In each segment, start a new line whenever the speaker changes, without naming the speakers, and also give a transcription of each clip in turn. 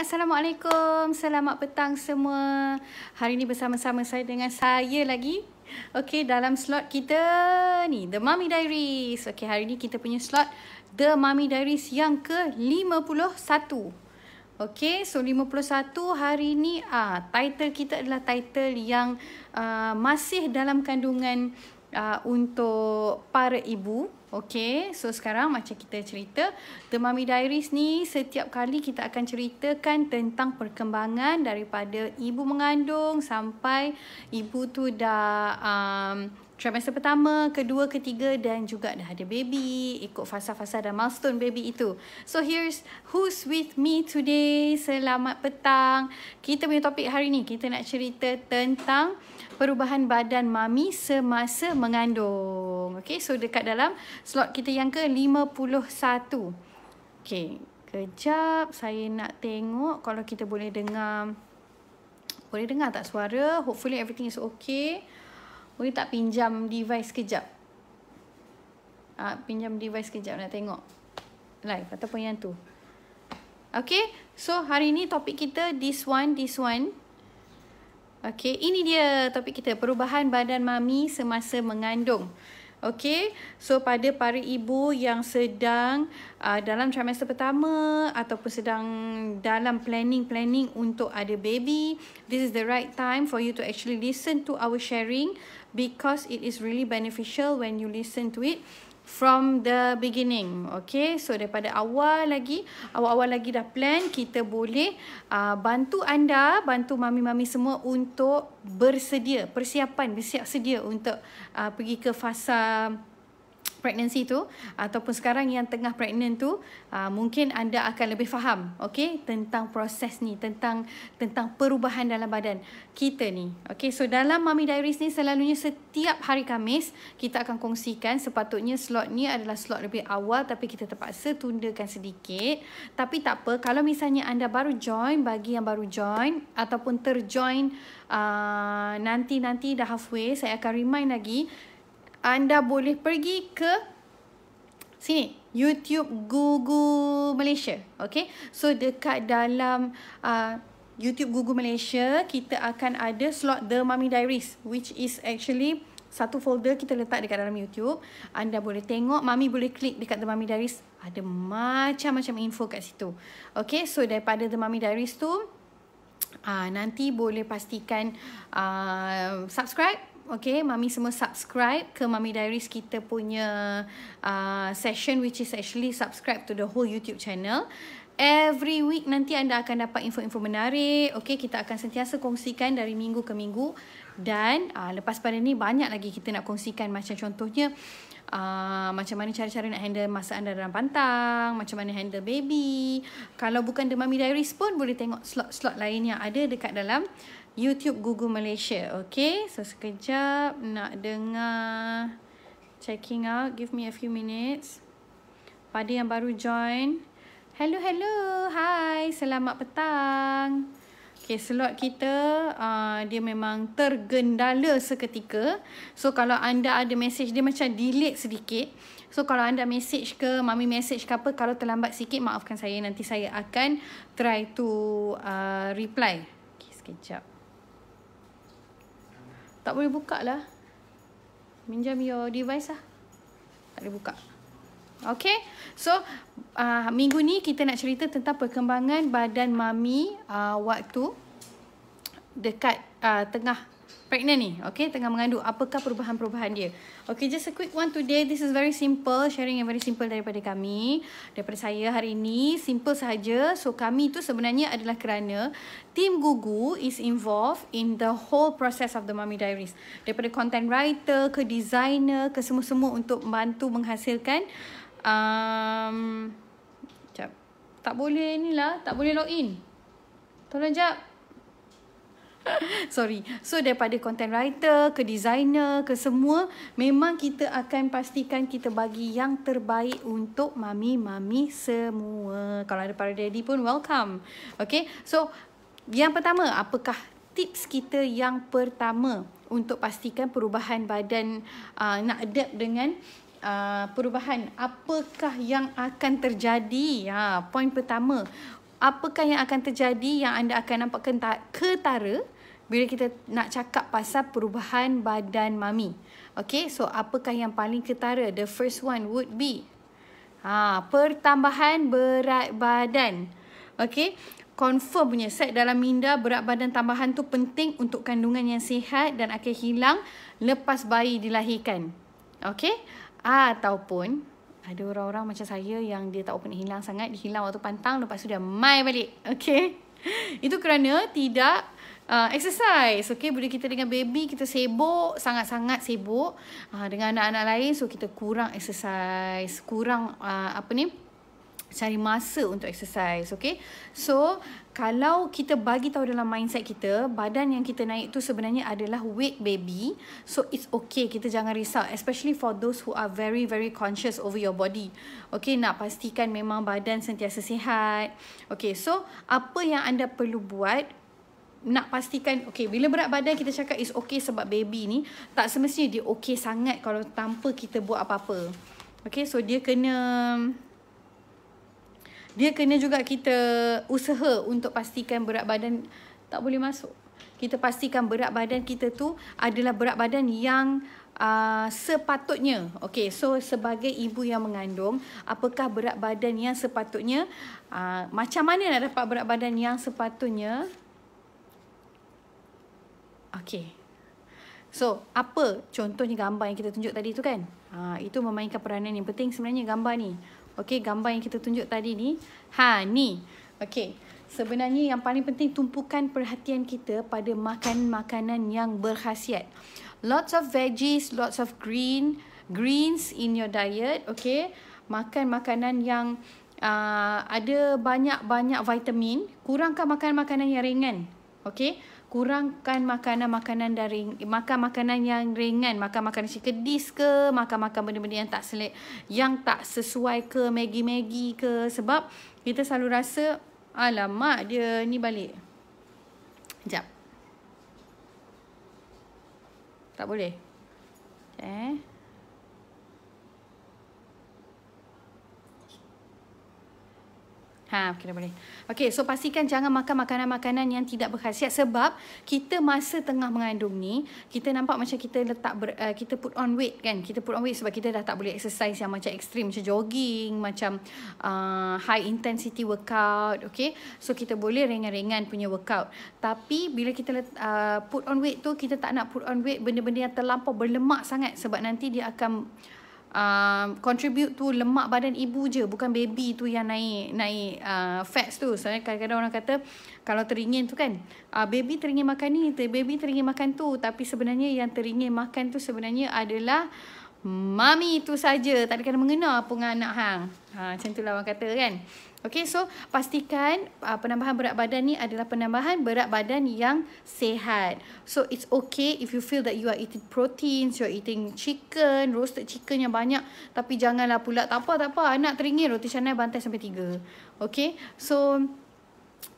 Assalamualaikum. Selamat petang semua. Hari ini bersama-sama saya dengan saya lagi. Okey, dalam slot kita ni, The Mummy Diaries. Okey, hari ni kita punya slot The Mummy Diaries yang ke-51. Okey, so 51 hari ni title kita adalah title yang masih dalam kandungan untuk para ibu. Okey, so sekarang macam kita cerita The Mummy Diaries ni, setiap kali kita akan ceritakan tentang perkembangan daripada ibu mengandung sampai ibu tu dah trimester pertama, kedua, ketiga dan juga dah ada baby, ikut fasa-fasa dan milestone baby itu. So here's who's with me today. Selamat petang. Kita punya topik hari ni, kita nak cerita tentang perubahan badan mami semasa mengandung. Okay, so dekat dalam slot kita yang ke-51. Okay, kejap saya nak tengok kalau kita boleh dengar. Boleh dengar tak suara? Hopefully everything is okay. Boleh tak pinjam device kejap? Pinjam device kejap nak tengok live ataupun yang tu. Okay, so hari ni topik kita this one. Okay, ini dia topik kita, perubahan badan mami semasa mengandung. Okay, so pada para ibu yang sedang dalam trimester pertama ataupun sedang dalam planning untuk ada baby, this is the right time for you to actually listen to our sharing, because it is really beneficial when you listen to it from the beginning. Okay, so daripada awal lagi dah plan, kita boleh bantu anda, bantu mami-mami semua untuk bersiap sedia untuk pergi ke fasa pregnancy tu, ataupun sekarang yang tengah pregnant tu, mungkin anda akan lebih faham, okay, tentang proses ni, tentang perubahan dalam badan kita ni. Okay, so dalam Mummy Diaries ni selalunya setiap hari Khamis kita akan kongsikan. Sepatutnya slot ni adalah slot lebih awal, tapi kita terpaksa tundakan sedikit. Tapi tak apa, kalau misalnya anda baru join, bagi yang baru join ataupun terjoin nanti dah halfway, saya akan remind lagi, anda boleh pergi ke sini, YouTube Gugu Malaysia. Okay, so dekat dalam YouTube Gugu Malaysia, kita akan ada slot The Mummy Diaries, which is actually satu folder kita letak dekat dalam YouTube. Anda boleh tengok, mami boleh klik dekat The Mummy Diaries, ada macam-macam info kat situ. Okay, so daripada The Mummy Diaries tu, nanti boleh pastikan subscribe. Okay, mami semua subscribe ke Mummy Diaries kita punya session, which is actually subscribe to the whole YouTube channel. Every week nanti anda akan dapat info-info menarik. Okay, kita akan sentiasa kongsikan dari minggu ke minggu. Dan lepas pada ni banyak lagi kita nak kongsikan, macam contohnya macam mana cara-cara nak handle masa anda dalam pantang, macam mana handle baby. Kalau bukan The Mummy Diaries pun boleh tengok slot-slot lain yang ada dekat dalam YouTube Gugu Malaysia. Okay, so sekejap nak dengar checking out. Give me a few minutes. Pada yang baru join, hello, hi, selamat petang. Okay, slot kita dia memang tergendala seketika. So kalau anda ada message, dia macam delete sedikit. So kalau anda message ke, mami message ke apa, kalau terlambat sikit, maafkan saya. Nanti saya akan try to reply. Okay, sekejap. Tak boleh buka lah. Minjam your device lah. Tak boleh buka. Okay, so minggu ni kita nak cerita tentang perkembangan badan mami waktu dekat tengah pregnant ni. Okay, tengah mengandung. Apakah perubahan-perubahan dia? Okay, just a quick one today. This is very simple. Sharing yang very simple daripada kami. Daripada saya hari ni. Simple sahaja. So, kami tu sebenarnya adalah kerana Tim Gugu is involved in the whole process of the Mummy Diaries. Daripada content writer, ke designer, ke semua-semua untuk membantu menghasilkan sekejap. Tak boleh ni lah. Tak boleh login. Tolong jap. Sorry. So daripada content writer ke designer ke semua, memang kita akan pastikan kita bagi yang terbaik untuk mami-mami semua. Kalau ada para daddy pun welcome. Okay, so yang pertama, apakah tips kita yang pertama untuk pastikan perubahan badan, nak adapt dengan perubahan, apakah yang akan terjadi? Poin pertama, apakah yang akan terjadi yang anda akan nampak ketara bila kita nak cakap pasal perubahan badan mami. Okay, so apakah yang paling ketara? The first one would be pertambahan berat badan. Okay, confirm punya set dalam minda berat badan tambahan tu penting untuk kandungan yang sihat dan akan hilang lepas bayi dilahirkan. Okay, ataupun ada orang-orang macam saya yang dia tak open hilang sangat, dia hilang waktu pantang, lepas tu dia mai balik. Okay, itu kerana tidak exercise. Okay, bila kita dengan baby, kita sibuk, sangat-sangat sibuk dengan anak-anak lain. So, kita kurang exercise, kurang cari masa untuk exercise. Okay, so kalau kita bagi tahu dalam mindset kita, badan yang kita naik tu sebenarnya adalah weight baby. So, it's okay, kita jangan risau. Especially for those who are very, very conscious over your body. Okay, nak pastikan memang badan sentiasa sihat. Okay, so apa yang anda perlu buat, nak pastikan, okay, bila berat badan kita cakap is okay sebab baby ni, tak semestinya dia okay sangat kalau tanpa kita buat apa-apa. Okay, so dia kena juga kita usaha untuk pastikan berat badan tak boleh masuk. Kita pastikan berat badan kita tu adalah berat badan yang sepatutnya. Okay, so sebagai ibu yang mengandung, apakah berat badan yang sepatutnya? Macam mana nak dapat berat badan yang sepatutnya? Okay, so apa contohnya gambar yang kita tunjuk tadi tu kan? Itu memainkan peranan yang penting sebenarnya gambar ni. Okay, gambar yang kita tunjuk tadi ni. Ni. Okay, sebenarnya yang paling penting tumpukan perhatian kita pada makan makanan yang berkhasiat. Lots of veggies, lots of greens in your diet. Okay, makan makanan yang ada banyak-banyak vitamin. Kurangkan makan makanan yang ringan. Okay, kurangkan makanan yang ringan, makan makanan kedis ke, makan benda-benda yang tak sesuai ke, Maggi ke, sebab kita selalu rasa alamak dia ni balik. Sekejap. Tak boleh. Kita boleh. Okay, so pastikan jangan makan makanan-makanan yang tidak berkhasiat sebab kita masa tengah mengandung ni, kita nampak macam kita kita put on weight kan. Kita put on weight sebab kita dah tak boleh exercise yang macam ekstrim, macam jogging, macam high intensity workout. Okay, so kita boleh ringan-ringan punya workout. Tapi bila kita put on weight tu, kita tak nak put on weight benda-benda yang terlampau berlemak sangat sebab nanti dia akan contribute tu lemak badan ibu je, bukan baby tu yang naik fats tu. Soalnya kadang-kadang orang kata kalau teringin tu kan, baby teringin makan ni, baby teringin makan tu, tapi sebenarnya yang teringin makan tu sebenarnya adalah mami tu saja, tak ada kena mengena apa dengan anak hang. Macam tu lah orang kata kan. Okay, so pastikan penambahan berat badan ni adalah penambahan berat badan yang sihat. So it's okay if you feel that you are eating proteins, you are eating chicken, roasted chicken yang banyak, tapi janganlah pula tak apa anak teringin roti canai bantai sampai 3. Okay, so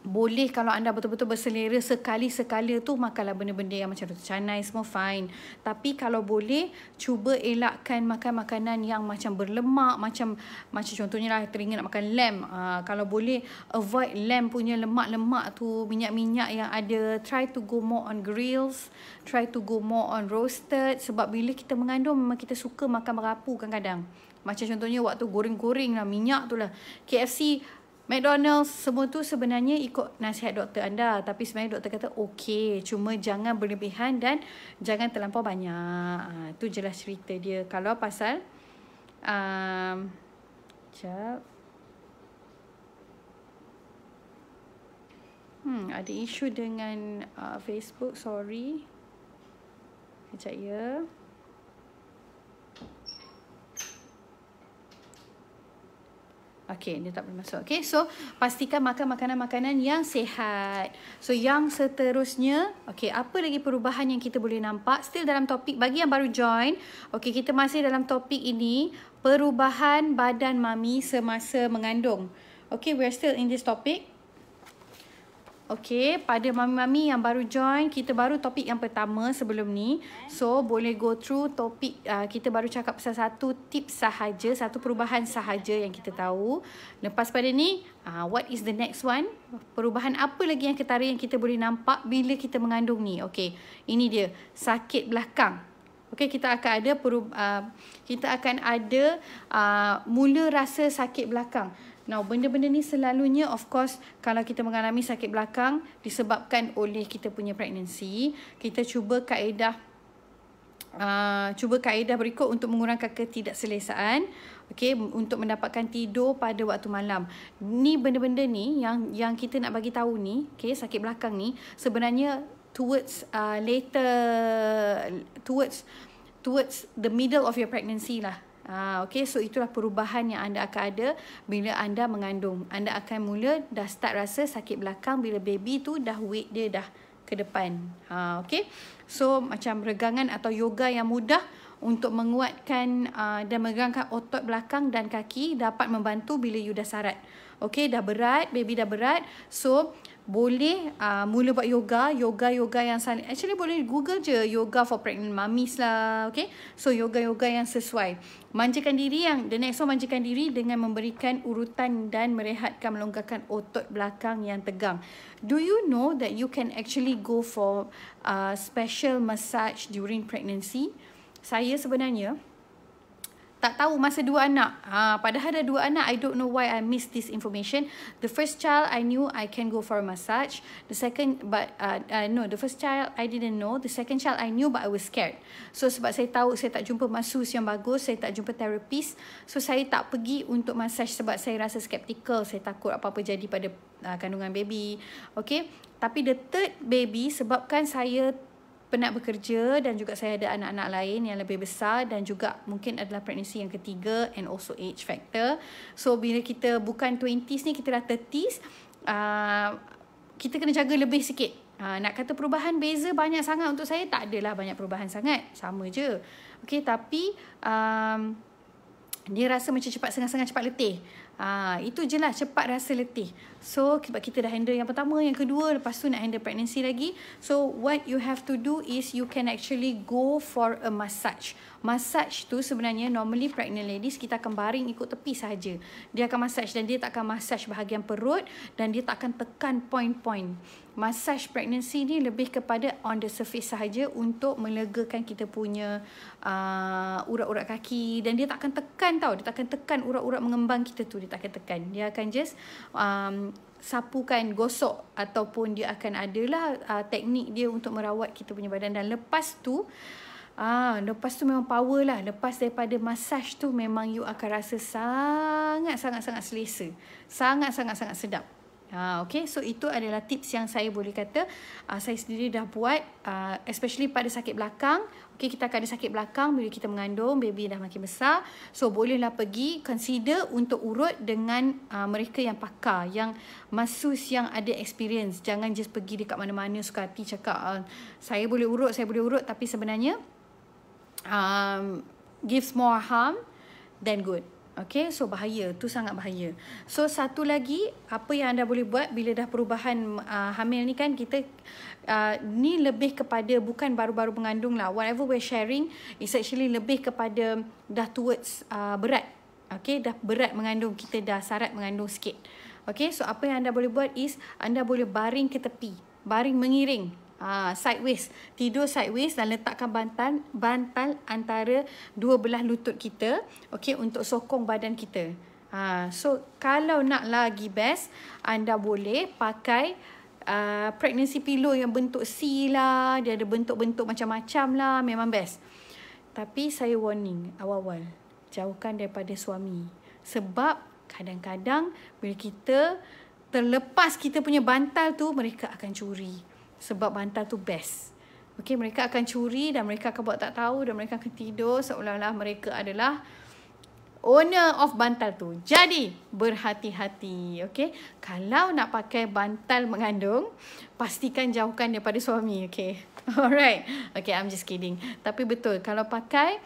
boleh kalau anda betul-betul berselera sekali-sekala tu makanlah benda-benda yang macam roti canai, semua fine. Tapi kalau boleh, cuba elakkan makan makanan yang macam berlemak, macam contohnya lah teringin nak makan lamb. Kalau boleh avoid lamb punya lemak-lemak tu, minyak-minyak yang ada. Try to go more on grills, try to go more on roasted. Sebab bila kita mengandung memang kita suka makan berapu kadang-kadang. Macam contohnya waktu goreng-goreng lah, minyak tu lah. KFC, McDonald's, semua tu sebenarnya ikut nasihat doktor anda. Tapi sebenarnya doktor kata okey, cuma jangan berlebihan dan jangan terlampau banyak. Tu jelas cerita dia. Kalau pasal ada isu dengan Facebook, sorry. Sekejap ya. Okay, dia tak boleh masuk. Okay, so pastikan makan makanan-makanan yang sihat. So yang seterusnya, okay, apa lagi perubahan yang kita boleh nampak? Still dalam topik, bagi yang baru join, okay, kita masih dalam topik ini, perubahan badan mami semasa mengandung. Okay, we're still in this topic. Okay, pada mami-mami yang baru join, kita baru topik yang pertama sebelum ni. So, boleh go through topik, kita baru cakap pasal satu tips sahaja, satu perubahan sahaja yang kita tahu. Lepas pada ni, what is the next one? Perubahan apa lagi yang ketara yang kita boleh nampak bila kita mengandung ni? Okay, ini dia, sakit belakang. Okay, kita akan ada mula rasa sakit belakang. Now, benda-benda ni selalunya of course kalau kita mengalami sakit belakang disebabkan oleh kita punya pregnancy, kita cuba kaedah berikut untuk mengurangkan ketidakselesaan, okey, untuk mendapatkan tidur pada waktu malam. Ni benda-benda ni yang kita nak bagi tahu ni, okey, sakit belakang ni sebenarnya towards the middle of your pregnancy lah. Okay, so itulah perubahan yang anda akan ada bila anda mengandung. Anda akan mula dah start rasa sakit belakang bila baby tu dah weight dia dah ke depan. Okay, so macam regangan atau yoga yang mudah untuk menguatkan dan meregangkan otot belakang dan kaki dapat membantu bila you dah sarat. Okay, dah berat, baby dah berat. So boleh mula buat yoga yang actually boleh Google je yoga for pregnant mummies lah. Okay, so yoga yang sesuai. Manjakan diri, the next one, manjakan diri dengan memberikan urutan dan merehatkan, melonggarkan otot belakang yang tegang. Do you know that you can actually go for special massage during pregnancy? Saya sebenarnya tak tahu masa dua anak. Padahal ada dua anak, I don't know why I missed this information. The first child, I knew I can go for a massage. The first child, I didn't know. The second child, I knew but I was scared. So, sebab saya tahu saya tak jumpa masseuse yang bagus, saya tak jumpa therapist. So, saya tak pergi untuk massage sebab saya rasa skeptical. Saya takut apa-apa jadi pada kandungan baby. Okay. Tapi the third baby, sebabkan saya penat bekerja dan juga saya ada anak-anak lain yang lebih besar dan juga mungkin adalah pregnancy yang ketiga and also age factor. So bila kita bukan 20s ni, kita dah 30s, kita kena jaga lebih sikit. Nak kata perubahan beza banyak sangat untuk saya, tak adalah banyak perubahan sangat, sama je. Okay, tapi dia rasa macam sangat-sangat cepat letih. Itu je lah, cepat rasa letih. So sebab kita dah handle yang pertama, yang kedua, lepas tu nak handle pregnancy lagi. So what you have to do is you can actually go for a massage. Massage tu sebenarnya normally pregnant ladies kita akan baring ikut tepi sahaja. Dia akan massage dan dia tak akan massage bahagian perut dan dia tak akan tekan point-point. Massage pregnancy ni lebih kepada on the surface sahaja untuk melegakan kita punya urat-urat kaki, dan dia tak akan tekan tau. Dia tak akan tekan urat-urat mengembang kita tu, dia tak akan tekan. Dia akan just sapukan, gosok, ataupun dia akan adalah teknik dia untuk merawat kita punya badan. Dan lepas tu memang power lah. Lepas daripada massage tu memang you akan rasa sangat-sangat selesa, sangat-sangat sedap. Okay, so itu adalah tips yang saya boleh kata saya sendiri dah buat, especially pada sakit belakang. Okay, kita akan ada sakit belakang bila kita mengandung, baby dah makin besar. So bolehlah pergi consider untuk urut dengan mereka yang pakar, yang masseuse yang ada experience. Jangan just pergi dekat mana-mana suka hati cakap saya boleh urut, tapi sebenarnya gives more harm than good. Okay, so bahaya, tu sangat bahaya. So satu lagi, apa yang anda boleh buat bila dah perubahan hamil ni kan, kita ni lebih kepada bukan baru-baru mengandung lah. Whatever we're sharing is actually lebih kepada dah towards berat. Okay, dah berat mengandung, kita dah sarat mengandung sikit. Okay, so apa yang anda boleh buat is anda boleh baring ke tepi, baring mengiring. Sideways, tidur sideways dan letakkan bantal antara dua belah lutut kita, okey, untuk sokong badan kita. So kalau nak lagi best, anda boleh pakai pregnancy pillow yang bentuk C lah, dia ada bentuk-bentuk macam-macam lah, memang best. Tapi saya warning awal-awal, jauhkan daripada suami. Sebab kadang-kadang bila kita terlepas kita punya bantal tu, mereka akan curi. Sebab bantal tu best. Okay, mereka akan curi dan mereka akan buat tak tahu dan mereka akan tidur seolah-olah mereka adalah owner of bantal tu. Jadi, berhati-hati. Okay, kalau nak pakai bantal mengandung, pastikan jauhkan daripada suami. Okay, alright. Okay, I'm just kidding. Tapi betul, kalau pakai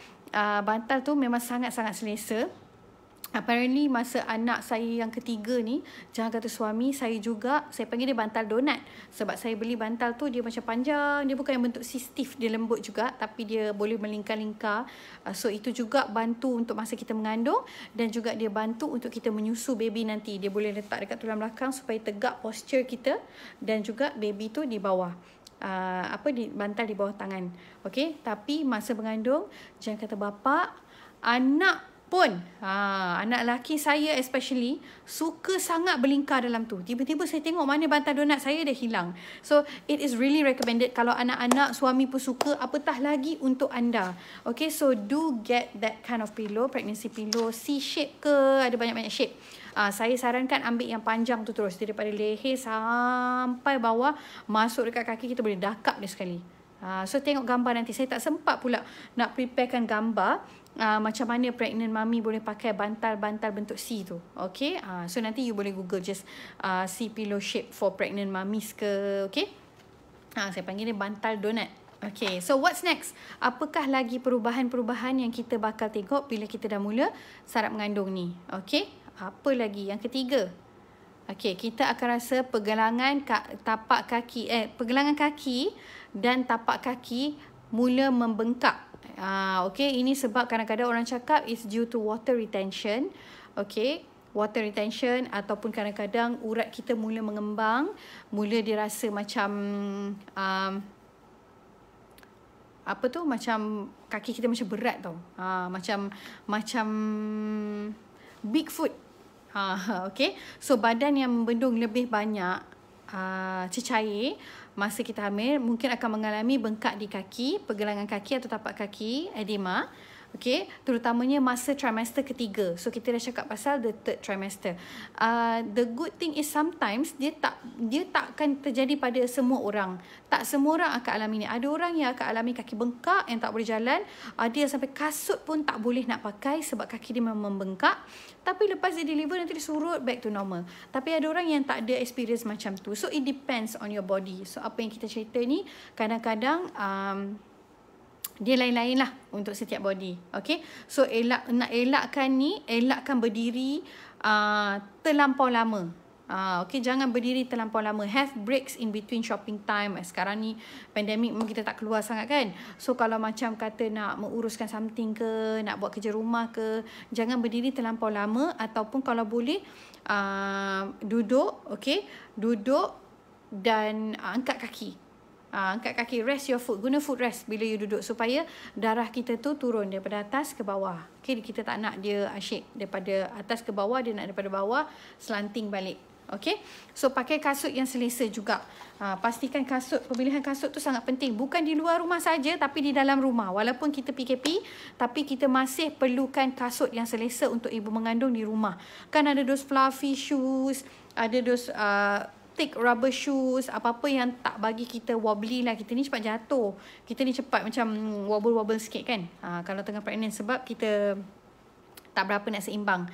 bantal tu memang sangat-sangat selesa. apparently masa anak saya yang ketiga ni, jangan kata suami, saya juga, saya panggil dia bantal donat. Sebab saya beli bantal tu dia macam panjang, dia bukan yang bentuk stiff, dia lembut juga, tapi dia boleh melingkar-lingkar. So itu juga bantu untuk masa kita mengandung, dan juga dia bantu untuk kita menyusu baby nanti. Dia boleh letak dekat tulang belakang supaya tegak posture kita, dan juga baby tu di bawah. Bantal di bawah tangan. Okey, tapi masa mengandung, jangan kata bapa, anak pun, anak lelaki saya especially suka sangat berlingkar dalam tu. Tiba-tiba saya tengok mana bantal donat saya dah hilang. So it is really recommended kalau anak-anak, suami pun suka, apatah lagi untuk anda. Okay, so do get that kind of pillow, pregnancy pillow, C-shape ke, ada banyak-banyak shape. Saya sarankan ambil yang panjang tu terus, daripada leher sampai bawah, masuk dekat kaki, kita boleh dakap dia sekali. So tengok gambar nanti. Saya tak sempat pula nak preparekan gambar macam mana pregnant mummy boleh pakai bantal-bantal bentuk C tu. Okay, so nanti you boleh google just C pillow shape for pregnant mummies ke. Okay, saya panggil dia bantal donat. Okay, so what's next? Apakah lagi perubahan-perubahan yang kita bakal tengok bila kita dah mula sarap mengandung ni? Okay, apa lagi? Yang ketiga, okay, kita akan rasa pergelangan pergelangan kaki dan tapak kaki mula membengkak. Okay, ini sebab kadang-kadang orang cakap is due to water retention. Okay, water retention, ataupun kadang-kadang urat kita mula mengembang, mula dirasa macam macam kaki kita macam berat tau. Macam Bigfoot. Okay, so badan yang membendung lebih banyak cecair masa kita hamil mungkin akan mengalami bengkak di kaki, pergelangan kaki atau tapak kaki, edema. Okay, terutamanya masa trimester ketiga. So kita dah cakap pasal the third trimester. The good thing is sometimes dia takkan terjadi pada semua orang. Tak semua orang akan alami ni. Ada orang yang akan alami kaki bengkak yang tak boleh jalan. Ada yang sampai kasut pun tak boleh nak pakai sebab kaki dia memang membengkak. Tapi lepas dia deliver nanti dia surut back to normal. Tapi ada orang yang tak ada experience macam tu. So it depends on your body. So apa yang kita cerita ni kadang-kadang dia lain-lain lah untuk setiap body. Okay, so elakkan berdiri terlampau lama. Okay, jangan berdiri terlampau lama. Have breaks in between shopping time. Sekarang ni pandemik memang kita tak keluar sangat kan. So kalau macam kata nak menguruskan something ke, nak buat kerja rumah ke, jangan berdiri terlampau lama. Ataupun kalau boleh duduk. Okay, duduk dan angkat kaki. Angkat kaki, rest your foot. Guna foot rest bila you duduk supaya darah kita tu turun daripada atas ke bawah. Okay, kita tak nak dia asyik daripada atas ke bawah, dia nak daripada bawah slanting balik. Okay, so pakai kasut yang selesa juga. Pastikan pemilihan kasut tu sangat penting. Bukan di luar rumah saja, tapi di dalam rumah. Walaupun kita PKP, tapi kita masih perlukan kasut yang selesa untuk ibu mengandung di rumah. Kan ada those fluffy shoes, ada those thick rubber shoes, apa-apa yang tak bagi kita wobbly lah. Kita ni cepat jatuh. Kita ni cepat macam wobble-wobble sikit kan. Kalau tengah pregnant, sebab kita tak berapa nak seimbang.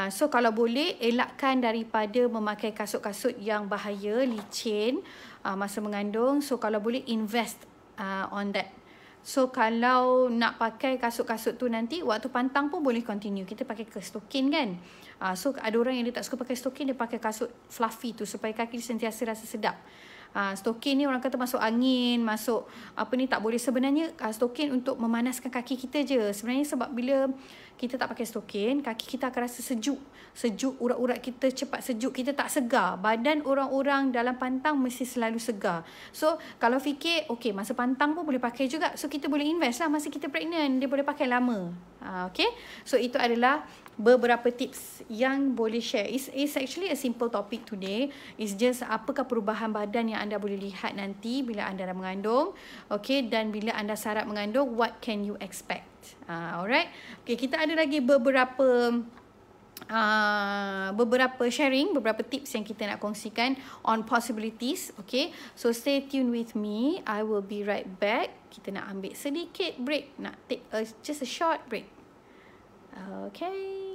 So kalau boleh, elakkan daripada memakai kasut-kasut yang bahaya, licin masa mengandung. So kalau boleh, invest on that. So kalau nak pakai kasut-kasut tu nanti waktu pantang pun boleh continue. Kita pakai ke stokin kan. So ada orang yang dia tak suka pakai stokin, dia pakai kasut fluffy tu supaya kaki sentiasa rasa sedap. Stokin ni orang kata masuk angin, masuk apa ni, tak boleh. Sebenarnya stokin untuk memanaskan kaki kita je. Sebenarnya sebab bila kita tak pakai stokin, kaki kita akan rasa sejuk. Sejuk, urat-urat kita cepat sejuk, kita tak segar. Badan orang-orang dalam pantang mesti selalu segar. So kalau fikir, okay, masa pantang pun boleh pakai juga. So kita boleh invest lah masa kita pregnant, dia boleh pakai lama. Okay, so itu adalah beberapa tips yang boleh share. It's actually a simple topic today. It's just apakah perubahan badan yang anda boleh lihat nanti bila anda dah mengandung. Okay, dan bila anda sarap mengandung, what can you expect? Alright. Okay, kita ada lagi beberapa sharing, beberapa tips yang kita nak kongsikan on possibilities. Okay, so stay tuned with me. I will be right back. Kita nak ambil sedikit break, nak take just a short break. Okay.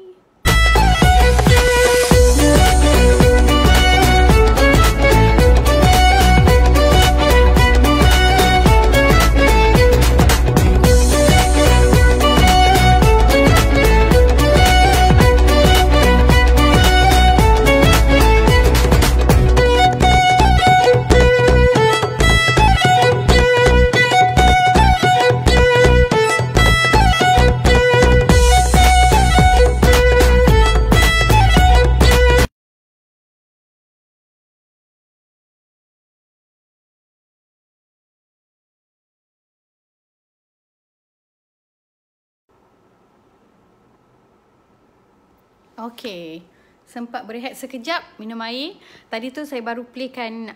Okey. Sempat berehat sekejap, minum air. Tadi tu saya baru playkan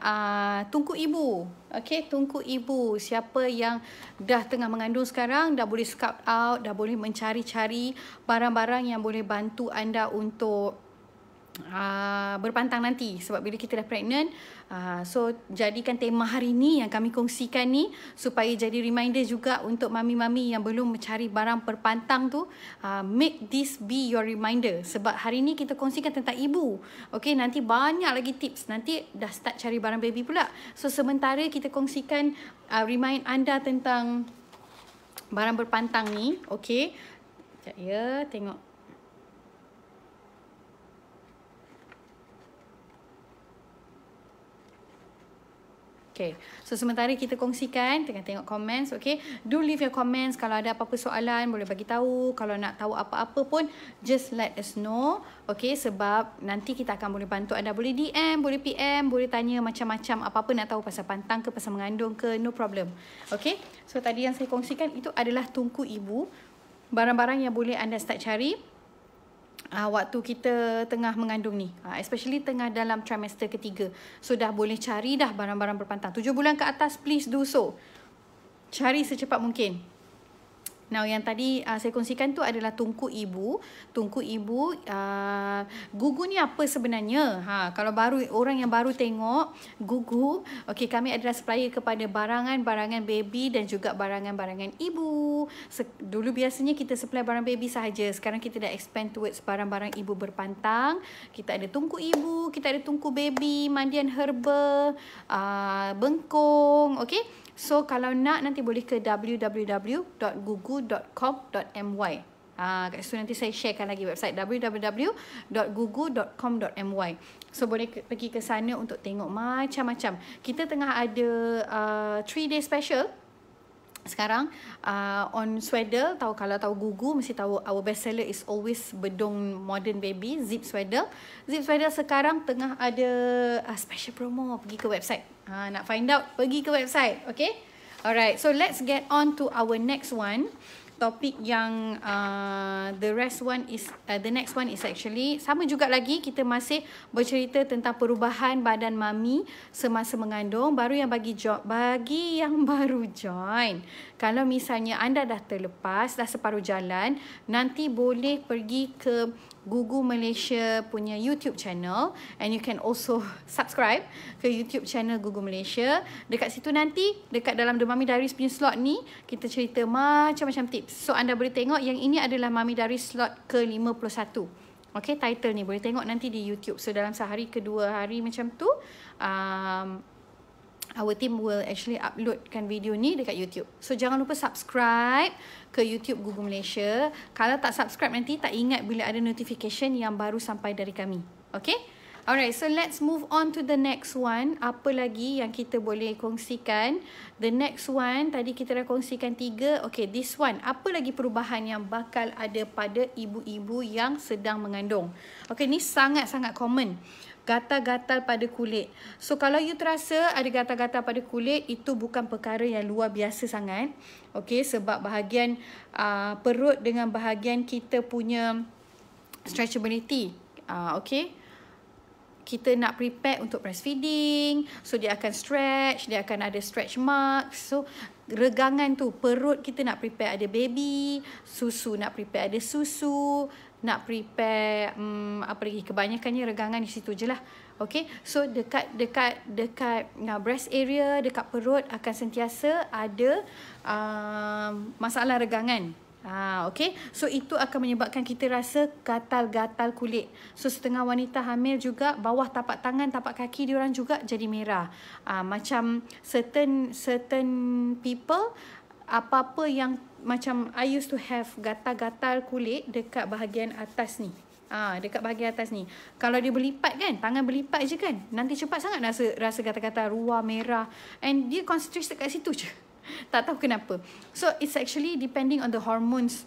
Tungku Ibu. Okey, Tungku Ibu. Siapa yang dah tengah mengandung sekarang, dah boleh scout out, dah boleh mencari-cari barang-barang yang boleh bantu anda untuk berpantang nanti. Sebab bila kita dah pregnant, so jadikan tema hari ni yang kami kongsikan ni supaya jadi reminder juga untuk mami-mami yang belum mencari barang berpantang tu. Make this be your reminder. Sebab hari ni kita kongsikan tentang ibu. Okay, nanti banyak lagi tips. Nanti dah start cari barang baby pula. So sementara kita kongsikan remind anda tentang barang berpantang ni. Okay, sekejap ya, tengok. Okay, so sementara kita kongsikan, tengah tengok comments, okay. Do leave your comments. Kalau ada apa-apa soalan, boleh bagi tahu. Kalau nak tahu apa-apa pun, just let us know. Okay, sebab nanti kita akan boleh bantu anda. Boleh DM, boleh PM, boleh tanya macam-macam. Apa-apa nak tahu pasal pantang ke, pasal mengandung ke, no problem. Okay, so tadi yang saya kongsikan itu adalah Tungku Ibu. Barang-barang yang boleh anda start cari waktu kita tengah mengandung ni, especially tengah dalam trimester ketiga. So dah boleh cari dah barang-barang berpantang. 7 bulan ke atas, please do so. Cari secepat mungkin. Now yang tadi saya kongsikan tu adalah Tungku Ibu. Tungku Ibu, Gugu ni apa sebenarnya? Kalau baru orang yang baru tengok Gugu, okey, kami adalah supplier kepada barangan-barangan baby dan juga barangan-barangan ibu. Dulu biasanya kita supply barang baby sahaja. Sekarang kita dah expand towards barang-barang ibu berpantang. Kita ada Tungku Ibu, kita ada Tungku Baby, mandian herba, bengkong, okey. So kalau nak, nanti boleh ke www.gugu.com.my. Kat situ nanti saya sharekan lagi website www.gugu.com.my. So boleh pergi ke sana untuk tengok macam-macam. Kita tengah ada 3-day special sekarang on sweater. Kalau tahu Gugu, mesti tahu our best seller is always Bedong Modern Baby Zip Sweater. Zip Sweater sekarang tengah ada special promo. Pergi ke website. Nak find out, pergi ke website. Okay, alright, so let's get on to our next one. Topik yang the next one is actually sama juga lagi. Kita masih bercerita tentang perubahan badan mami semasa mengandung. Bagi yang baru join, kalau misalnya anda dah terlepas, dah separuh jalan, nanti boleh pergi ke Gugu Malaysia punya YouTube channel, and you can also subscribe ke YouTube channel Gugu Malaysia. Dekat situ nanti, dekat dalam The Mami Diaries punya slot ni, kita cerita macam-macam tips. So anda boleh tengok yang ini adalah Mami Diaries slot ke-51. Okay, title ni boleh tengok nanti di YouTube. So dalam sehari ke 2 hari macam tu, our team will actually uploadkan video ni dekat YouTube. So jangan lupa subscribe ke YouTube Gugu Malaysia. Kalau tak subscribe, nanti tak ingat bila ada notification yang baru sampai dari kami. Okay? Alright, so let's move on to the next one. Apa lagi yang kita boleh kongsikan? The next one, tadi kita dah kongsikan 3. Okay, this one. Apa lagi perubahan yang bakal ada pada ibu-ibu yang sedang mengandung? Okay, ni sangat-sangat common. Gatal-gatal pada kulit. So kalau you terasa ada gatal-gatal pada kulit, itu bukan perkara yang luar biasa sangat. Okay, sebab bahagian perut dengan bahagian kita punya stretchability. Okay, kita nak prepare untuk breastfeeding. So dia akan stretch, dia akan ada stretch marks. So regangan tu, perut kita nak prepare ada baby, susu nak prepare ada susu, nak prepare apa lagi, kebanyakannya regangan di situ je lah. Okay, so dekat breast area, dekat perut akan sentiasa ada masalah regangan. Okay, so itu akan menyebabkan kita rasa gatal-gatal kulit. So setengah wanita hamil juga, bawah tapak tangan, tapak kaki diorang juga jadi merah. Macam certain people, apa-apa yang macam I used to have gatal-gatal kulit dekat bahagian atas ni. Dekat bahagian atas ni. Kalau dia berlipat kan, tangan berlipat je kan, nanti cepat sangat rasa gatal-gatal, ruam, merah. And dia concentrate dekat situ je. Tak tahu kenapa. So it's actually depending on the hormones,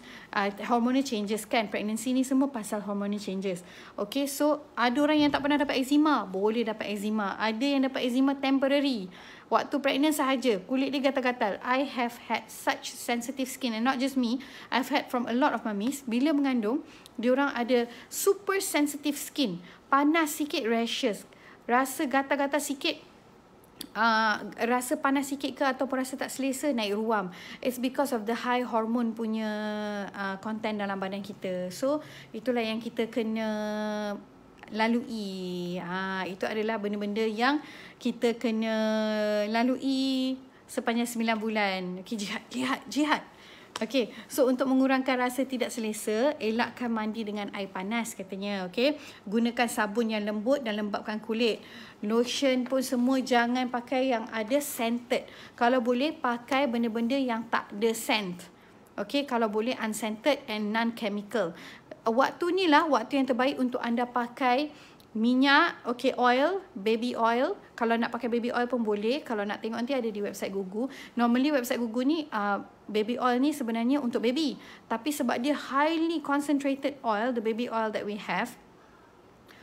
hormonal changes kan. Pregnancy ni semua pasal hormonal changes. Okay, so ada orang yang tak pernah dapat eczema, boleh dapat eczema. Ada yang dapat eczema temporary, waktu pregnant sahaja, kulit dia gatal-gatal. I have had such sensitive skin, and not just me, I've had from a lot of mummies. Bila mengandung, diorang ada super sensitive skin, panas sikit rashes, rasa gatal-gatal sikit, rasa panas sikit ke ataupun rasa tak selesa, naik ruam. It's because of the high hormone punya content dalam badan kita. So itulah yang kita kena lalui. Itu adalah benda-benda yang kita kena lalui sepanjang 9 bulan. Okay, jihad. Okay, so untuk mengurangkan rasa tidak selesa, elakkan mandi dengan air panas katanya. Okay, gunakan sabun yang lembut dan lembapkan kulit. Lotion pun semua jangan pakai yang ada scented. Kalau boleh pakai benda-benda yang tak ada scent. Okay, kalau boleh unscented and non-chemical. Waktu ni lah waktu yang terbaik untuk anda pakai minyak, okay, oil, baby oil. Kalau nak pakai baby oil pun boleh. Kalau nak tengok nanti ada di website Gugu. Normally website Gugu ni, baby oil ni sebenarnya untuk baby. Tapi sebab dia highly concentrated oil, the baby oil that we have,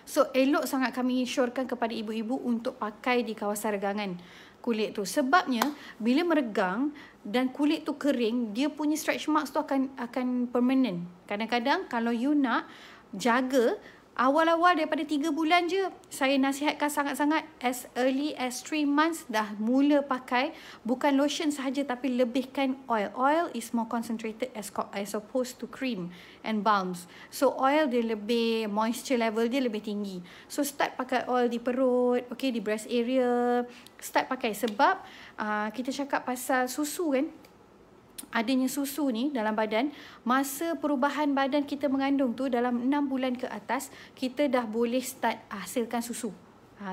so elok sangat kami syorkan kepada ibu-ibu untuk pakai di kawasan regangan kulit tu. Sebabnya bila meregang dan kulit tu kering, dia punya stretch marks tu akan permanent. Kadang-kadang kalau you nak jaga, awal-awal daripada 3 bulan je, saya nasihatkan sangat-sangat as early as 3 months dah mula pakai bukan lotion sahaja tapi lebihkan oil. Oil is more concentrated as opposed to cream and balms. So oil dia lebih, moisture level dia lebih tinggi. So start pakai oil di perut, okay, di breast area. Start pakai sebab kita cakap pasal susu kan. Adanya susu ni dalam badan, masa perubahan badan kita mengandung tu dalam 6 bulan ke atas, kita dah boleh start hasilkan susu.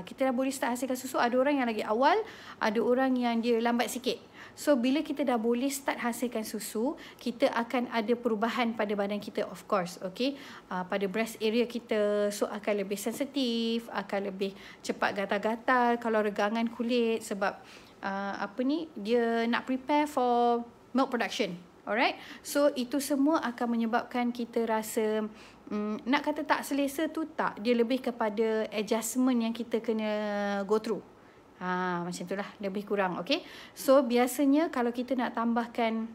Kita dah boleh start hasilkan susu. Ada orang yang lagi awal, ada orang yang dia lambat sikit. So bila kita dah boleh start hasilkan susu, kita akan ada perubahan pada badan kita, of course, okay. Pada breast area kita, so akan lebih sensitif, akan lebih cepat gatal-gatal kalau regangan kulit. Sebab dia nak prepare for milk production. Alright, so itu semua akan menyebabkan kita rasa nak kata tak selesa tu tak, dia lebih kepada adjustment yang kita kena go through. Macam itulah lebih kurang. Okay, so biasanya kalau kita nak tambahkan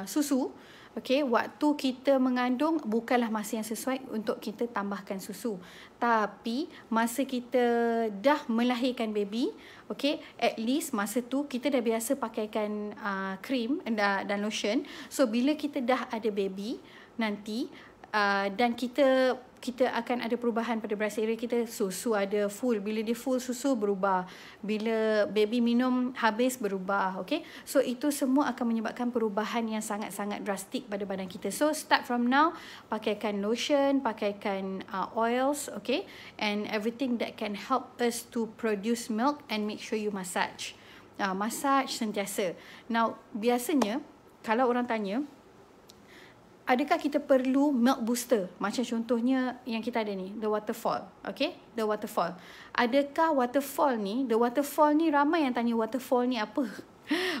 susu, okay, waktu kita mengandung bukanlah masa yang sesuai untuk kita tambahkan susu. Tapi masa kita dah melahirkan baby, okay, at least masa tu kita dah biasa pakaikan cream dan lotion. So bila kita dah ada baby nanti, dan kita akan ada perubahan pada breast area kita, susu ada full. Bila dia full, susu berubah. Bila baby minum habis, berubah. Okay, so itu semua akan menyebabkan perubahan yang sangat-sangat drastik pada badan kita. So start from now, pakaikan lotion, pakaikan oils, okay, and everything that can help us to produce milk, and make sure you massage. Massage sentiasa. Now biasanya kalau orang tanya, adakah kita perlu milk booster? Macam contohnya yang kita ada ni, the waterfall. Okay, the waterfall. Adakah waterfall ni, the waterfall ni ramai yang tanya waterfall ni apa?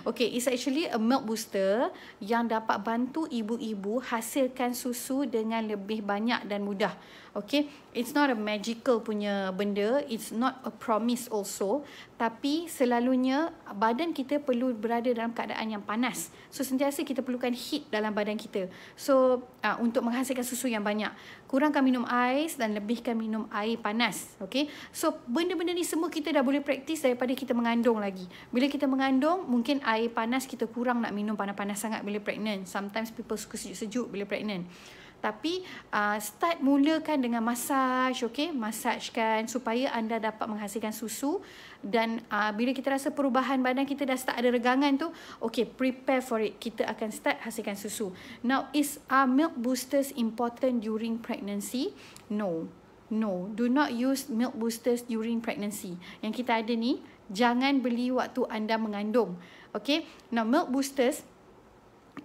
Okay, it's actually a milk booster yang dapat bantu ibu-ibu hasilkan susu dengan lebih banyak dan mudah. Okay, it's not a magical punya benda, it's not a promise also. Tapi selalunya badan kita perlu berada dalam keadaan yang panas. So sentiasa kita perlukan heat dalam badan kita. So untuk menghasilkan susu yang banyak, kurangkan minum ais dan lebihkan minum air panas. Okay, so benda-benda ni semua kita dah boleh praktis daripada kita mengandung lagi. Bila kita mengandung, mungkin air panas kita kurang nak minum panas-panas sangat bila pregnant. Sometimes people suka sejuk-sejuk bila pregnant. Tapi start mulakan dengan massage, okay? Masagekan supaya anda dapat menghasilkan susu. Dan bila kita rasa perubahan badan kita dah start ada regangan tu, okay, prepare for it. Kita akan start hasilkan susu. Now, is milk boosters important during pregnancy? No. No, do not use milk boosters during pregnancy. Yang kita ada ni, jangan beli waktu anda mengandung. Okay, now milk boosters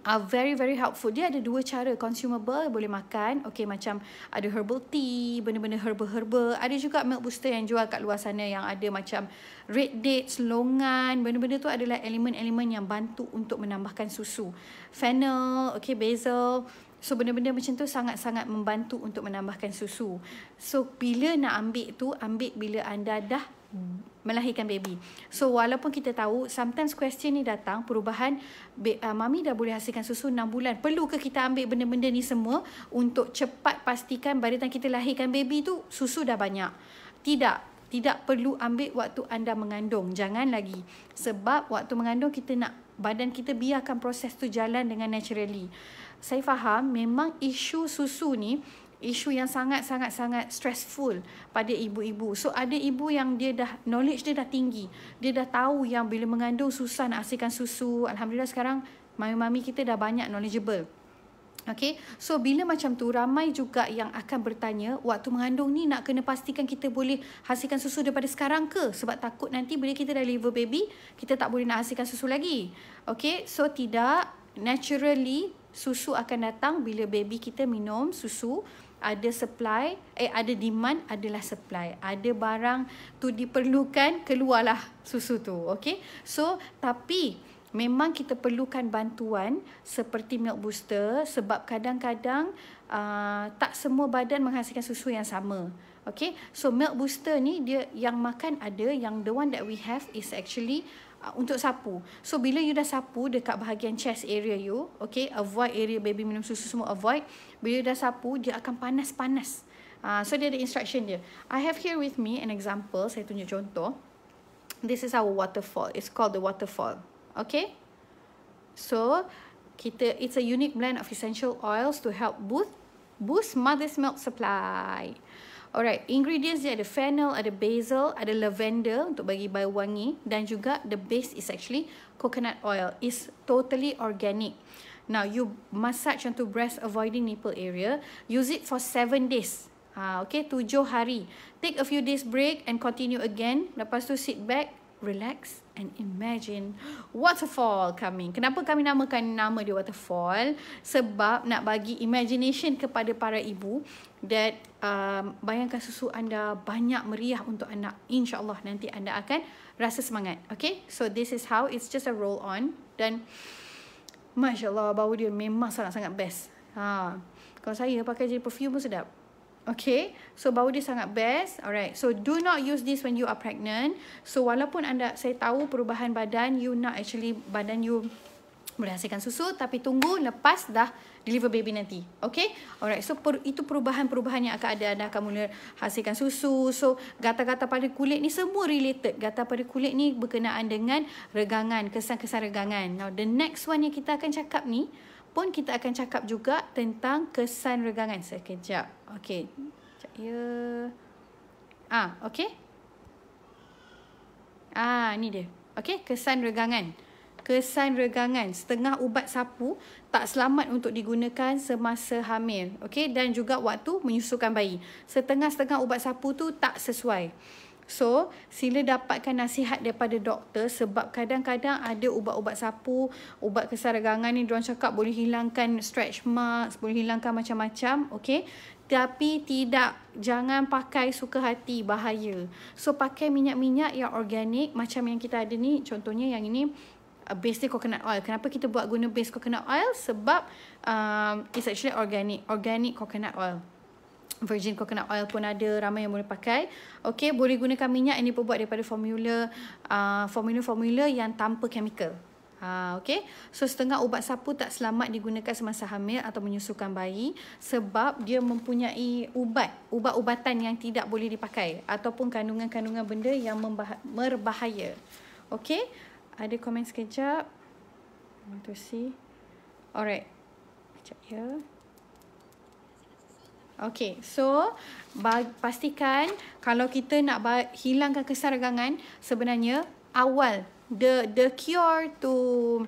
are very very helpful. Dia ada dua cara, consumable, boleh makan. Okay, macam ada herbal tea, benda-benda herba-herba. Ada juga milk booster yang jual kat luar sana yang ada macam red dates, longan. Benda-benda tu adalah elemen-elemen yang bantu untuk menambahkan susu. Fennel, okay, basil. So benda-benda macam tu sangat-sangat membantu untuk menambahkan susu. So bila nak ambil tu, ambil bila anda dah melahirkan baby. So walaupun kita tahu sometimes question ni datang, perubahan mami dah boleh hasilkan susu 6 bulan. Perlu ke kita ambil benda-benda ni semua untuk cepat pastikan pada time kita lahirkan baby tu susu dah banyak? Tidak perlu ambil waktu anda mengandung. Jangan lagi. Sebab waktu mengandung kita nak badan kita biarkan proses tu jalan dengan naturally. Saya faham memang isu susu ni isu yang sangat-sangat stressful pada ibu-ibu. So ada ibu yang dia dah knowledge dia dah tinggi. Dia dah tahu yang bila mengandung susah nak hasilkan susu. Alhamdulillah sekarang mami-mami kita dah banyak knowledgeable. Okay, so bila macam tu ramai juga yang akan bertanya, waktu mengandung ni nak kena pastikan kita boleh hasilkan susu daripada sekarang ke? Sebab takut nanti bila kita dah deliver baby, kita tak boleh nak hasilkan susu lagi. Okay, so tidak, naturally susu akan datang bila baby kita minum susu. Ada supply, ada demand, adalah supply. Ada barang tu diperlukan, keluarlah susu tu. Okay, so tapi memang kita perlukan bantuan seperti milk booster sebab kadang-kadang tak semua badan menghasilkan susu yang sama. Okay, so milk booster ni dia yang makan ada, yang the one that we have is actually untuk sapu. So bila you dah sapu dekat bahagian chest area you, okay, avoid area baby minum susu semua, avoid. Bila you dah sapu, dia akan panas-panas. So dia ada instruction dia. I have here with me an example, saya tunjuk contoh. This is our waterfall. It's called the waterfall. Okay, so it's a unique blend of essential oils to help boost mother's milk supply. Alright, ingredients dia ada fennel, ada basil, ada lavender untuk bagi bau wangi, dan juga the base is actually coconut oil. It's totally organic. Now you massage onto breast avoiding nipple area. Use it for 7 days. Okay, 7 hari. Take a few days break and continue again. Lepas tu sit back, relax and imagine waterfall coming. Kenapa kami namakan nama dia waterfall? Sebab nak bagi imagination kepada para ibu that bayangkan susu anda banyak meriah untuk anak. InsyaAllah nanti anda akan rasa semangat. Okay, so this is how it's just a roll on. Dan Masya Allah, bau dia memang sangat-sangat best. Kalau saya pakai jadi perfume pun sedap. Okay, so bau dia sangat best. Alright, so do not use this when you are pregnant. So walaupun saya tahu perubahan badan, you nak actually badan you boleh hasilkan susu, tapi tunggu lepas dah deliver baby nanti. Okay, alright, so itu perubahan-perubahan yang akan ada. Anda akan mula hasilkan susu. So gatal-gatal pada kulit ni semua related. Gatal pada kulit ni berkenaan dengan regangan, kesan-kesan regangan. Now the next one yang kita akan cakap ni pun kita akan cakap juga tentang kesan regangan. Sekejap. Okey. Sekejap ya. Okey. Ni dia. Okey, kesan regangan. Kesan regangan. Setengah ubat sapu tak selamat untuk digunakan semasa hamil. Okey, dan juga waktu menyusukan bayi. Setengah-setengah ubat sapu tu tak sesuai. So, sila dapatkan nasihat daripada doktor sebab kadang-kadang ada ubat-ubat sapu, ubat kesan regangan ni diorang cakap boleh hilangkan stretch marks, boleh hilangkan macam-macam, okey. Tapi jangan pakai suka hati, bahaya. So, pakai minyak-minyak yang organik macam yang kita ada ni, contohnya yang ini base dia coconut oil. Kenapa kita buat guna base coconut oil? Sebab it's actually organic coconut oil. Virgin coconut oil pun ada, ramai yang boleh pakai. Okey, boleh gunakan minyak yang diperbuat daripada formula yang tanpa chemical. Okey, so setengah ubat sapu tak selamat digunakan semasa hamil atau menyusukan bayi sebab dia mempunyai ubat-ubatan yang tidak boleh dipakai ataupun kandungan-kandungan benda yang berbahaya. Okey, ada komen sekejap. I want to see. Alright, sekejap ya. Okay, so pastikan kalau kita nak hilangkan kesan regangan, sebenarnya awal the cure to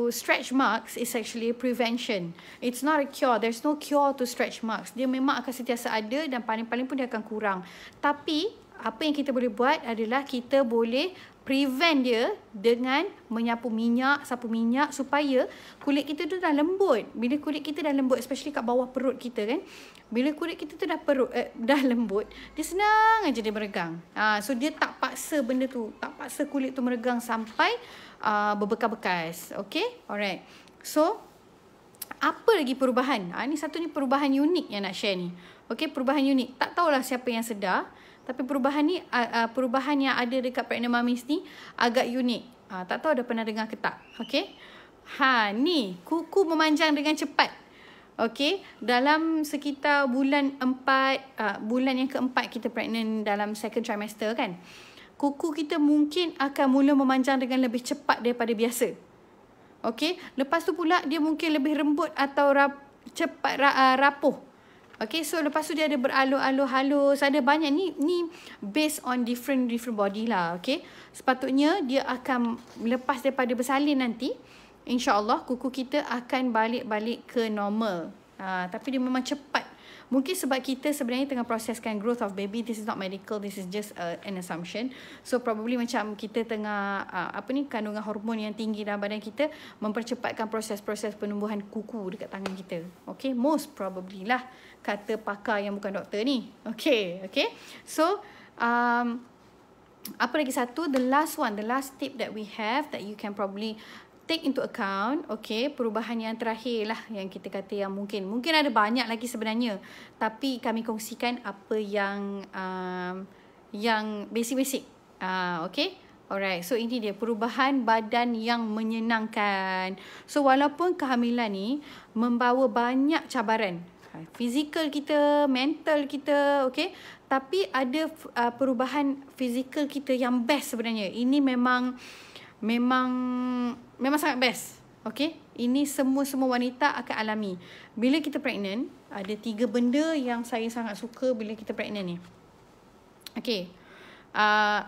stretch marks is actually prevention. It's not a cure. There's no cure to stretch marks. Dia memang akan sentiasa ada dan paling-paling pun dia akan kurang. Tapi apa yang kita boleh buat adalah kita boleh prevent dia dengan menyapu minyak, sapu minyak supaya kulit kita tu dah lembut. Bila kulit kita dah lembut, especially kat bawah perut kita kan, bila kulit kita tu dah lembut, dia senang aja dia meregang. So dia tak paksa benda tu, tak paksa kulit tu meregang sampai berbekas-bekas. Okay, alright. So apa lagi perubahan? Ni satu ni perubahan unik yang nak share ni. Okay, perubahan unik. Tak tahulah siapa yang sedar, tapi perubahan ni, perubahan yang ada dekat pregnant mummies ni agak unik. Tak tahu ada pernah dengar ke tak. Okay. Ni kuku memanjang dengan cepat. Okay. Dalam sekitar bulan 4, bulan yang keempat kita pregnant dalam second trimester kan. Kuku kita mungkin akan mula memanjang dengan lebih cepat daripada biasa. Okay. Lepas tu pula dia mungkin lebih rembut atau cepat rapuh. Okay, so lepas tu dia ada beralur-alur halus. Ada banyak ni based on different body lah. Okay, sepatutnya dia akan lepas daripada bersalin nanti, InsyaAllah kuku kita akan balik ke normal. Tapi dia memang cepat. Mungkin sebab kita sebenarnya tengah proseskan growth of baby. This is not medical, this is just an assumption. So probably macam kita tengah kandungan hormon yang tinggi dalam badan kita mempercepatkan proses-proses penumbuhan kuku dekat tangan kita. Okay, most probably lah, kata pakar yang bukan doktor ni. Okay. So apa lagi satu, the last tip that we have that you can probably take into account. Okay, perubahan yang terakhir lah yang kita kata yang mungkin ada banyak lagi sebenarnya, tapi kami kongsikan apa yang basic. Okay, alright. So ini dia perubahan badan yang menyenangkan. So walaupun kehamilan ni membawa banyak cabaran, fizikal kita, mental kita, okay, tapi ada perubahan fizikal kita yang best sebenarnya. Ini memang sangat best. Okay, ini semua wanita akan alami. Bila kita pregnant, ada 3 benda yang saya sangat suka bila kita pregnant ni. Okay,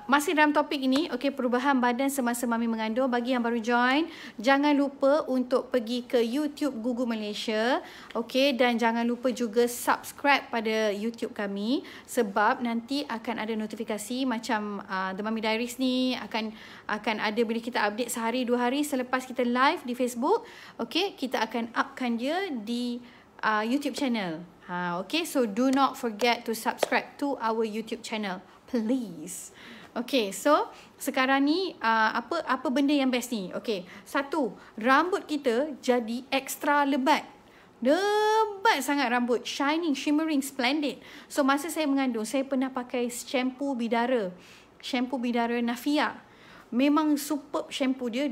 masih dalam topik ini, okay, perubahan badan semasa mami mengandung. Bagi yang baru join, jangan lupa untuk pergi ke YouTube Gugu Malaysia, okay, dan jangan lupa juga subscribe pada YouTube kami, sebab nanti akan ada notifikasi macam The Mummy Diaries ni akan ada bila kita update sehari 2 hari selepas kita live di Facebook. Okay, kita akan upkan dia di YouTube channel. Okay, so do not forget to subscribe to our YouTube channel, please. Okay, so sekarang ni apa benda yang best ni? Okay, satu, rambut kita jadi extra lebat. Lebat sangat rambut, shining, shimmering, splendid. So masa saya mengandung, saya pernah pakai shampoo bidara Nafia. Memang superb shampoo dia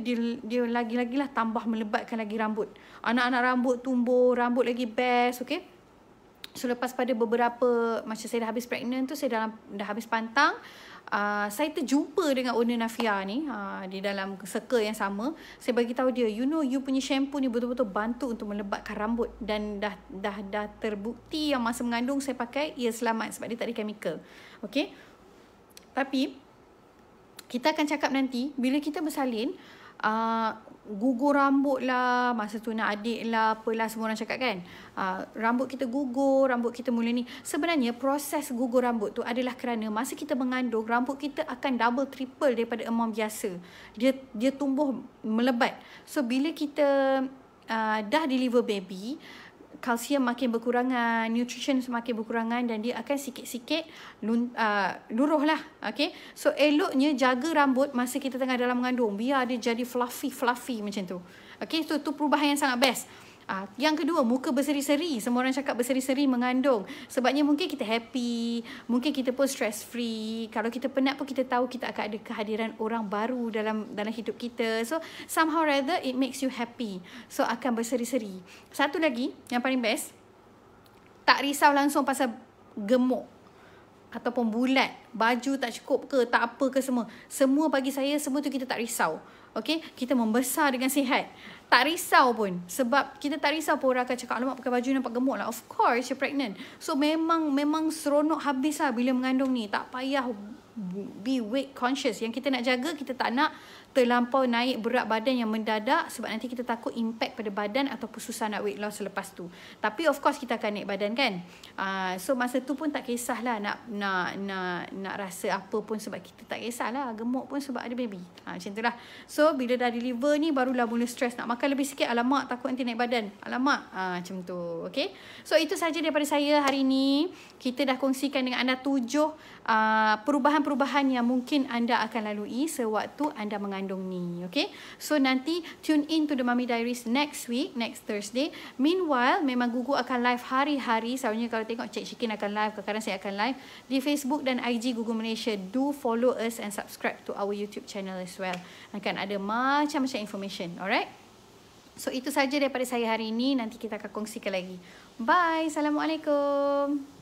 lagi-lagi lah tambah melebatkan lagi rambut. Anak-anak rambut tumbuh, rambut lagi best. Okay, so lepas pada beberapa, macam saya dah habis pregnant tu, saya dah habis pantang, saya terjumpa dengan owner Nafia ni di dalam circle yang sama. Saya bagi tahu dia, you punya shampoo ni betul-betul bantu untuk melebatkan rambut, dan dah terbukti yang masa mengandung saya pakai, ia selamat sebab dia tak ada chemical. Okay, tapi kita akan cakap nanti bila kita bersalin, gugur rambut lah, masa tu nak adik lah, apalah semua orang cakap kan, rambut kita gugur, rambut kita mula ni. Sebenarnya proses gugur rambut tu adalah kerana masa kita mengandung, rambut kita akan double triple daripada amount biasa. Dia tumbuh melebat. So bila kita dah deliver baby, kalsium makin berkurangan, nutrition semakin berkurangan, dan dia akan sikit-sikit luruh lah. Okay, so eloknya jaga rambut masa kita tengah dalam mengandung, biar dia jadi fluffy macam tu. Okay, so tu perubahan yang sangat best. Yang kedua, muka berseri-seri. Semua orang cakap berseri-seri mengandung. Sebabnya mungkin kita happy, mungkin kita pun stress free. Kalau kita penat pun kita tahu kita akan ada kehadiran orang baru dalam hidup kita. So somehow rather it makes you happy. So akan berseri-seri. Satu lagi yang paling best, tak risau langsung pasal gemuk ataupun bulat, baju tak cukup ke, tak apa ke, semua bagi saya, semua tu kita tak risau. Okay, kita membesar dengan sihat. Tak risau pun. Sebab kita tak risau pun orang akan cakap, alamak pakai baju nampak gemuk lah. Of course, you're pregnant. So memang seronok habis lah bila mengandung ni. Tak payah be weight conscious. Yang kita nak jaga, kita tak nak terlampau naik berat badan yang mendadak, sebab nanti kita takut impact pada badan ataupun susah nak weight loss selepas tu. Tapi of course kita akan naik badan kan. So masa tu pun tak kisahlah nak rasa apa pun, sebab kita tak kisahlah gemuk pun sebab ada baby. Macam tu lah. So bila dah deliver ni barulah mula stress, nak makan lebih sikit, alamak takut nanti naik badan, alamak. Macam tu. Okay, so itu sahaja daripada saya hari ni. Kita dah kongsikan dengan anda 7 perubahan-perubahan yang mungkin anda akan lalui sewaktu anda mengandung ni. Okay, so nanti tune in to the Mummy Diaries next week, next Thursday. Meanwhile, memang Gugu akan live hari-hari. Selalunya kalau tengok Cik Shikin akan live, kadang-kadang saya akan live di Facebook dan IG Gugu Malaysia. Do follow us and subscribe to our YouTube channel as well. Akan ada macam-macam information. Alright, so itu saja daripada saya hari ini. Nanti kita akan kongsikan lagi. Bye. Assalamualaikum.